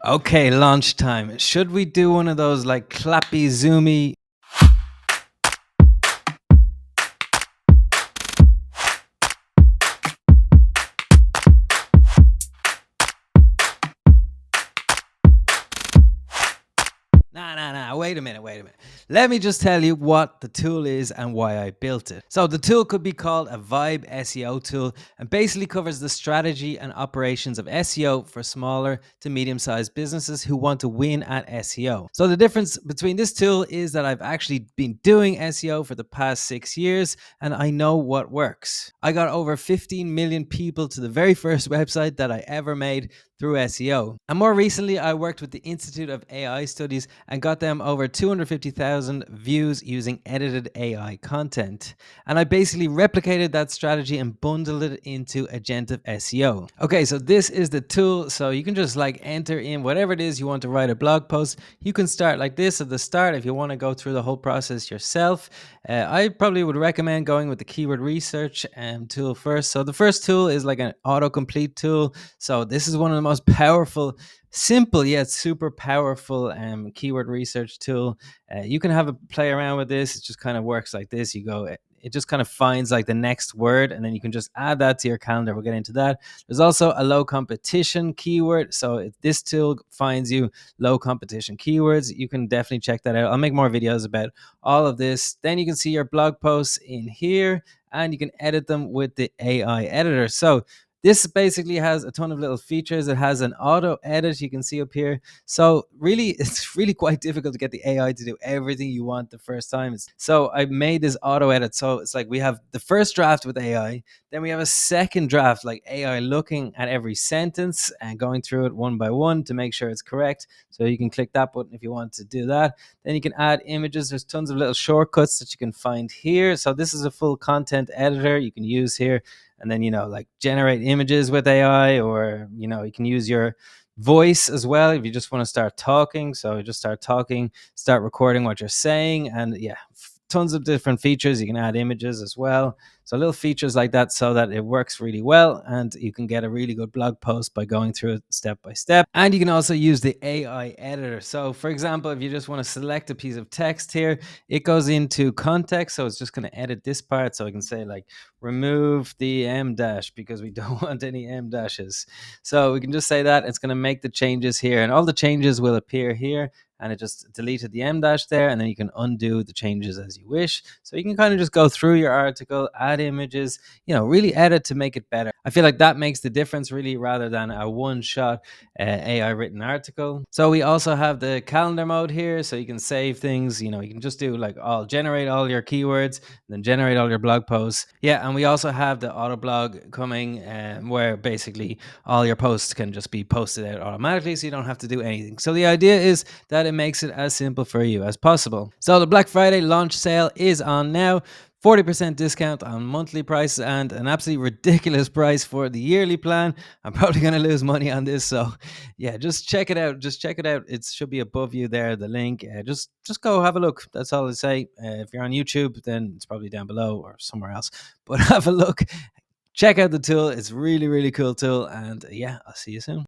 Okay, launch time. Should we do one of those like clappy, zoomy? Nah. Wait a minute. Let me just tell you what the tool is and why I built it. So, the tool could be called a Vibe SEO tool and basically covers the strategy and operations of SEO for smaller to medium sized businesses who want to win at SEO. So, the difference between this tool is that I've actually been doing SEO for the past 6 years and I know what works. I got over 15 million people to the very first website that I ever made through SEO. And more recently, I worked with the Institute of AI Studies and got them over 250,000 views using edited AI content. And I basically replicated that strategy and bundled it into Agentive SEO. Okay, so this is the tool. So you can just like enter in whatever it is you want to write a blog post. You can start like this at the start if you want to go through the whole process yourself. I probably would recommend going with the keyword research tool first. So the first tool is like an autocomplete tool. So this is one of the most powerful, simple yet super powerful keyword research tool. You can have a play around with this. It just kind of works like this. It just kind of finds like the next word, and then you can just add that to your calendar. We'll get into that. There's also a low competition keyword. So if this tool finds you low competition keywords, you can definitely check that out. I'll make more videos about all of this. Then you can see your blog posts in here, and you can edit them with the AI editor. So this basically has a ton of little features. It has an auto edit you can see up here. So really, it's really quite difficult to get the AI to do everything you want the first time. So I made this auto edit. So it's like we have the first draft with AI, then we have a second draft, like AI looking at every sentence and going through it one by one to make sure it's correct. So you can click that button if you want to do that. Then you can add images. There's tons of little shortcuts that you can find here. So this is a full content editor you can use here. And then, like generate images with AI, or, you can use your voice as well if you just want to start talking. So just start talking, start recording what you're saying. And yeah, tons of different features. You can add images as well. So little features like that so that it works really well and you can get a really good blog post by going through it step by step. And you can also use the AI editor. So for example, if you just want to select a piece of text here, it goes into context. So it's just going to edit this part. So I can say like remove the M dash because we don't want any M dashes. So we can just say that it's going to make the changes here, and all the changes will appear here. And it just deleted the M dash there, and then you can undo the changes as you wish. So you can kind of just go through your article, add images, really edit to make it better. I feel like that makes the difference really, rather than a one-shot AI written article. So we also have the calendar mode here, so you can save things. You can just do like generate all your keywords, then generate all your blog posts. Yeah, and we also have the auto blog coming, where basically all your posts can just be posted out automatically, so you don't have to do anything. So the idea is that it makes it as simple for you as possible. So the Black Friday launch sale is on now. 40% discount on monthly price and an absolutely ridiculous price for the yearly plan. I'm probably going to lose money on this. So yeah, just check it out. It should be above you there, the link. Just go have a look. That's all I say. If you're on YouTube, then it's probably down below or somewhere else. But have a look. Check out the tool. It's really, really cool tool. And yeah, I'll see you soon.